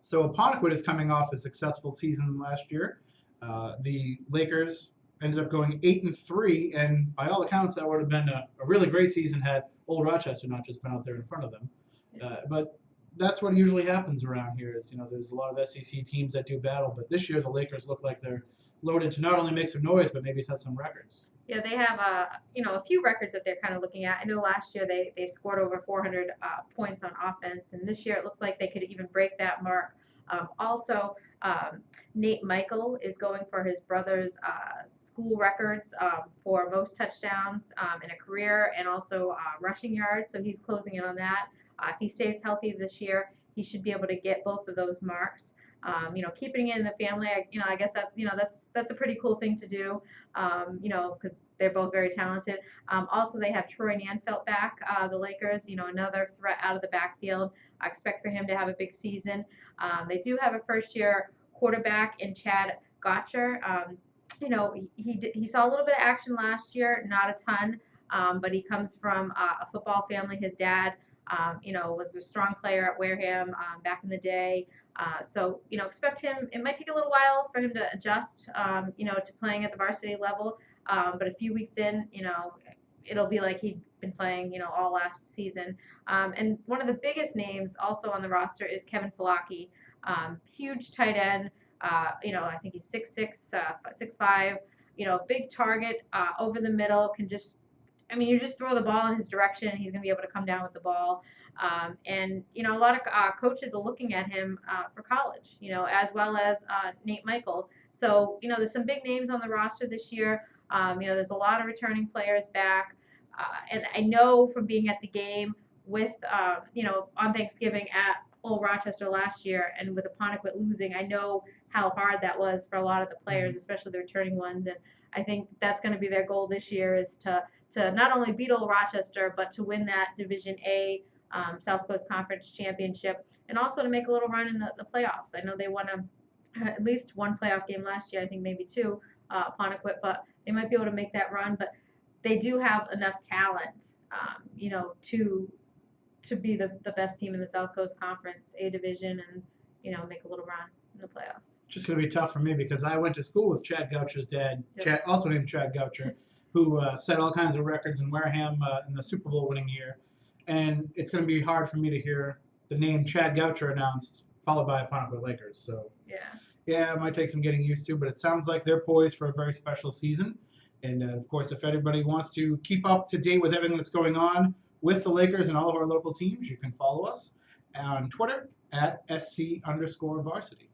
So Apponequet is coming off a successful season last year. The Lakers ended up going 8-3, and by all accounts, that would have been a really great season had Old Rochester not just been out there in front of them. But that's what usually happens around here. Is there's a lot of SEC teams that do battle, but this year the Lakers look like they're loaded to not only make some noise but maybe set some records. Yeah, they have a few records that they're kind of looking at. I know last year they scored over 400 points on offense, and this year it looks like they could even break that mark. Also, Nate Michael is going for his brother's school records for most touchdowns in a career and also rushing yards. So he's closing in on that. If he stays healthy this year, he should be able to get both of those marks. Keeping it in the family, I guess that's a pretty cool thing to do. Because they're both very talented. Also, they have Troy Nanfelt back, the Lakers. Another threat out of the backfield. I expect for him to have a big season. They do have a first-year quarterback in Chad Gotcher. He saw a little bit of action last year, not a ton, but he comes from a football family. His dad, was a strong player at Wareham back in the day. So expect him. It might take a little while for him to adjust, to playing at the varsity level. But a few weeks in, it'll be like he'd been playing, all last season. And one of the biggest names also on the roster is Kevin Falaki, huge tight end. I think he's 6'6", 6'5". Big target over the middle. You just throw the ball in his direction, and he's going to be able to come down with the ball. A lot of coaches are looking at him for college, as well as Nate Michael. So, there's some big names on the roster this year. There's a lot of returning players back. And I know from being at the game with, on Thanksgiving at Old Rochester last year and with Apponequet losing, I know how hard that was for a lot of the players, especially the returning ones. And I think that's going to be their goal this year is to not only beat Old Rochester, but to win that Division A South Coast Conference Championship, and also to make a little run in the playoffs. I know they won at least one playoff game last year, I think maybe two, Apponequet, but they might be able to make that run. But they do have enough talent, to be the best team in the South Coast Conference A Division and, make a little run in the playoffs. Just going to be tough for me because I went to school with Chad Goucher's dad, Chad, also named Chad Goucher, who set all kinds of records in Wareham in the Super Bowl winning year. And it's going to be hard for me to hear the name Chad Goucher announced, followed by Apponequet Lakers. So yeah, it might take some getting used to, but it sounds like they're poised for a very special season. And of course, if anybody wants to keep up to date with everything that's going on with the Lakers and all of our local teams, you can follow us on Twitter at @SC_varsity.